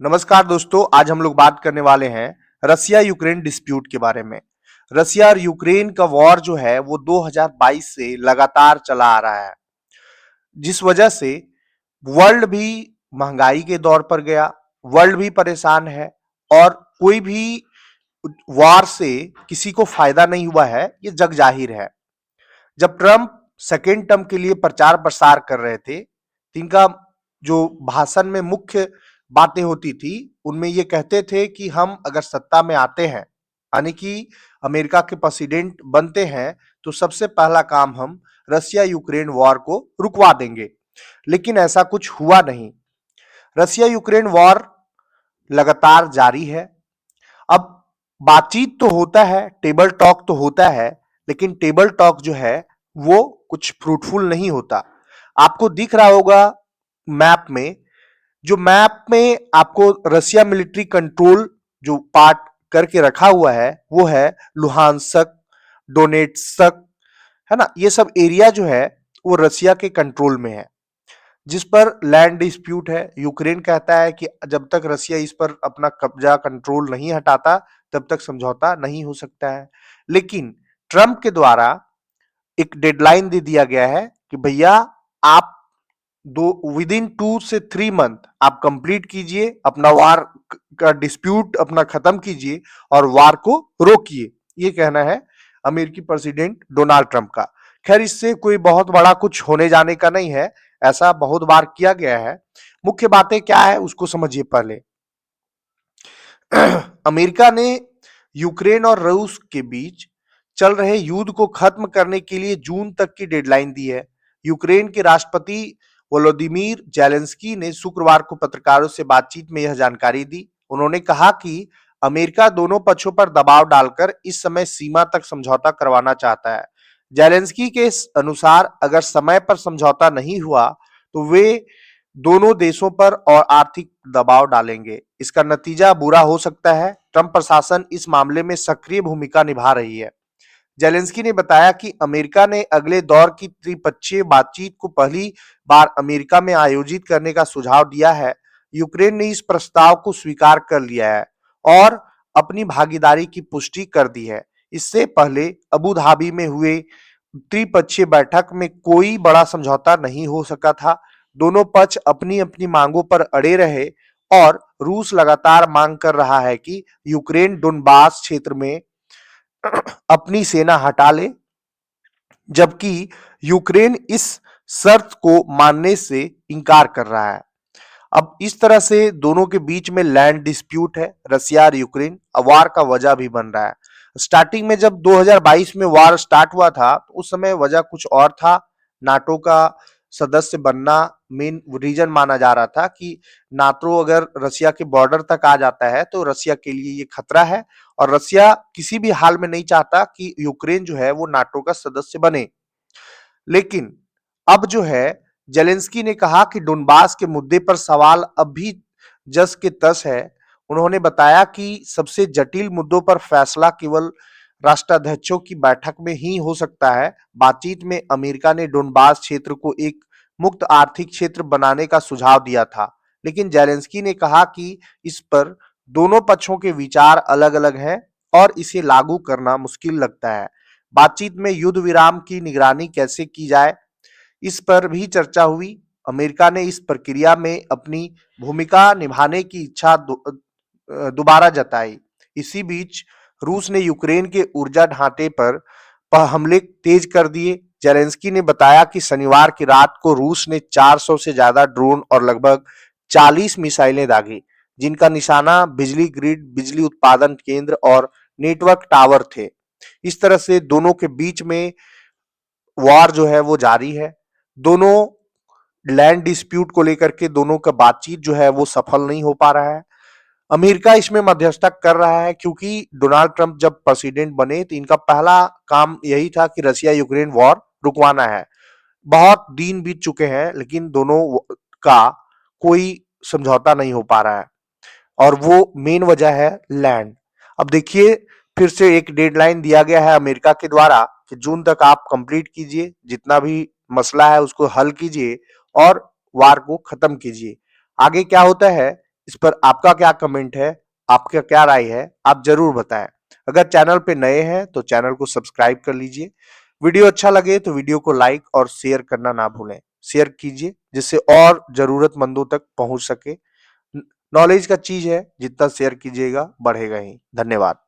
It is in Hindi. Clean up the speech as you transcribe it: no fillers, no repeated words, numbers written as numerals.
नमस्कार दोस्तों, आज हम लोग बात करने वाले हैं रसिया यूक्रेन डिस्प्यूट के बारे में। रसिया और यूक्रेन का वॉर जो है वो 2022 से लगातार चला आ रहा है, जिस वजह से वर्ल्ड भी महंगाई के दौर पर गया, वर्ल्ड भी परेशान है और कोई भी वॉर से किसी को फायदा नहीं हुआ है, ये जग जाहिर है। जब ट्रंप सेकेंड टर्म के लिए प्रचार प्रसार कर रहे थे, तो इनका जो भाषण में मुख्य बातें होती थी, उनमें ये कहते थे कि हम अगर सत्ता में आते हैं, यानी कि अमेरिका के प्रेसिडेंट बनते हैं, तो सबसे पहला काम हम रसिया यूक्रेन वॉर को रुकवा देंगे। लेकिन ऐसा कुछ हुआ नहीं। रसिया यूक्रेन वॉर लगातार जारी है। अब बातचीत तो होता है, टेबल टॉक तो होता है, लेकिन टेबल टॉक जो है वो कुछ फ्रूटफुल नहीं होता। आपको दिख रहा होगा मैप में, जो मैप में आपको रसिया मिलिट्री कंट्रोल जो पार्ट करके रखा हुआ है वो है लुहानस्क, डोनेट्स्क, है ना। ये सब एरिया जो है वो रसिया के कंट्रोल में है, जिस पर लैंड डिस्प्यूट है। यूक्रेन कहता है कि जब तक रसिया इस पर अपना कब्जा कंट्रोल नहीं हटाता, तब तक समझौता नहीं हो सकता है। लेकिन ट्रंप के द्वारा एक डेडलाइन दे दिया गया है कि भैया आप दो विद इन 2 से 3 मंथ आप कंप्लीट कीजिए अपना वार का डिस्प्यूट, अपना खत्म कीजिए और वार को रोकिए। ये कहना है अमेरिकी प्रेसिडेंट डोनाल्ड ट्रंप का। खैर, इससे कोई बहुत बड़ा कुछ होने जाने का नहीं है, ऐसा बहुत बार किया गया है। मुख्य बातें क्या है उसको समझिए पहले। अमेरिका ने यूक्रेन और रूस के बीच चल रहे युद्ध को खत्म करने के लिए जून तक की डेडलाइन दी है। यूक्रेन के राष्ट्रपति वोलोदिमीर जेलेंस्की ने शुक्रवार को पत्रकारों से बातचीत में यह जानकारी दी। उन्होंने कहा कि अमेरिका दोनों पक्षों पर दबाव डालकर इस समय सीमा तक समझौता करवाना चाहता है। जेलेंस्की के अनुसार अगर समय पर समझौता नहीं हुआ तो वे दोनों देशों पर और आर्थिक दबाव डालेंगे। इसका नतीजा बुरा हो सकता है। ट्रंप प्रशासन इस मामले में सक्रिय भूमिका निभा रही है। जेलेंस्की ने बताया कि अमेरिका ने अगले दौर की त्रिपक्षीय बातचीत को पहली बार अमेरिका में आयोजित करने का सुझाव दिया है। यूक्रेन ने इस प्रस्ताव को स्वीकार कर लिया है और अपनी भागीदारी की पुष्टि कर दी है। इससे पहले अबू धाबी में हुए त्रिपक्षीय बैठक में कोई बड़ा समझौता नहीं हो सका था। दोनों पक्ष अपनी अपनी मांगों पर अड़े रहे और रूस लगातार मांग कर रहा है कि यूक्रेन डोनबास क्षेत्र में अपनी सेना हटा ले, जबकि यूक्रेन इस शर्त को मानने से इनकार कर रहा है। अब इस तरह से दोनों के बीच में लैंड डिस्प्यूट है। रसिया और यूक्रेन वार का वजह भी बन रहा है। स्टार्टिंग में जब 2022 में वार स्टार्ट हुआ था, उस समय वजह कुछ और था। नाटो का सदस्य बनना मेन रीजन माना जा रहा था कि नाटो अगर रसिया के बॉर्डर तक आ जाता है तो रसिया के लिए ये खतरा है और रसिया किसी भी हाल में नहीं चाहता कि यूक्रेन जो है वो नाटो का सदस्य बने। लेकिन अब जो है जेलेंस्की ने कहा कि डोनबास के मुद्दे पर सवाल अब भी जस के तस है। उन्होंने बताया कि सबसे जटिल मुद्दों पर फैसला केवल राष्ट्राध्यक्षों की बैठक में ही हो सकता है। बातचीत में अमेरिका ने डोनबास क्षेत्र को एक मुक्त आर्थिक क्षेत्र बनाने का सुझाव दिया था, लेकिन जेलेंस्की ने कहा कि इस पर दोनों पक्षों के विचार अलग-अलग हैं और इसे लागू करना मुश्किल लगता है। बातचीत में युद्ध विराम की निगरानी कैसे की जाए, इस पर भी चर्चा हुई। अमेरिका ने इस प्रक्रिया में अपनी भूमिका निभाने की इच्छा दोबारा जताई। इसी बीच रूस ने यूक्रेन के ऊर्जा ढांचे पर हमले तेज कर दिए। जेलेंस्की ने बताया कि शनिवार की रात को रूस ने 400 से ज्यादा ड्रोन और लगभग 40 मिसाइलें दागी, जिनका निशाना बिजली ग्रिड, बिजली उत्पादन केंद्र और नेटवर्क टावर थे। इस तरह से दोनों के बीच में वॉर जो है वो जारी है। दोनों लैंड डिस्प्यूट को लेकर के दोनों का बातचीत जो है वो सफल नहीं हो पा रहा है। अमेरिका इसमें मध्यस्थता कर रहा है क्योंकि डोनाल्ड ट्रंप जब प्रेसिडेंट बने तो इनका पहला काम यही था कि रसिया यूक्रेन वॉर रुकवाना है। बहुत दिन बीत चुके हैं लेकिन दोनों का कोई समझौता नहीं हो पा रहा है और वो मेन वजह है लैंड। अब देखिए, फिर से एक डेडलाइन दिया गया है अमेरिका के द्वारा कि जून तक आप कंप्लीट कीजिए, जितना भी मसला है उसको हल कीजिए और वार को खत्म कीजिए। आगे क्या होता है इस पर आपका क्या कमेंट है, आपका क्या राय है, आप जरूर बताएं। अगर चैनल पे नए हैं तो चैनल को सब्सक्राइब कर लीजिए। वीडियो अच्छा लगे तो वीडियो को लाइक और शेयर करना ना भूलें। शेयर कीजिए जिससे और जरूरतमंदों तक पहुंच सके। नॉलेज का चीज है, जितना शेयर कीजिएगा बढ़ेगा ही। धन्यवाद।